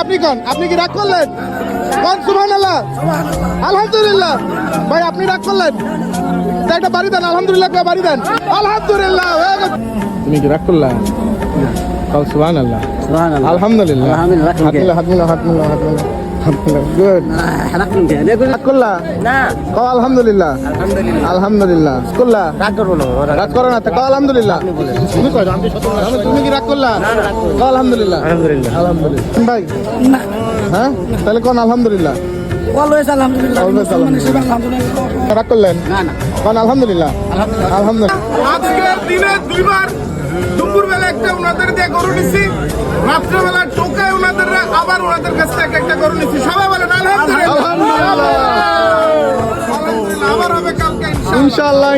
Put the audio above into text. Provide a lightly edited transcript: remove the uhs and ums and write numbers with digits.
আপনি কোন, আপনি কি রাগ করলেন? কোন সুবহানাল্লাহ, আলহামদুলিল্লাহ। ভাই আপনি রাগ করলেন, তা একটা বাড়ি দেন, আলহামদুলিল্লাহ বাড়ি দেন, আলহামদুলিল্লাহ। তুমি কি রাগ করলা? কাল সুবহানাল্লাহ, আলহামদুলিল্লাহ, হাত মিলাও, হাত মিলাও, হাত মিলাও। গুড। রাগ করলা না? কাল আলহামদুলিল্লাহ, আলহামদুলিল্লাহ। করলা? রাগ করো না, কাল আলহামদুলিল্লাহ। তুমি কি রাগ করলা? কাল আলহামদুলিল্লাহ, আলহামদুলিল্লাহ। ভাই হ্যাঁ, তাহলে কোন আলহামদুলিল্লাহ। রাগ করলেন? কোন আলহামদুলিল্লাহ, আলহামদুলিল্লাহ। আজকের দিনে দুইবার দুপুরবেলা একটা ওনাদের দিয়ে গরু নিছি, রাত্রেবেলা টোকায় ওনাদের আবার ওনাদের কাছ থেকে একটা গরু নিছি। সবাই বলেন আলহামদুলিল্লাহ। আবার হবে কালকে ইনশাআল্লাহ।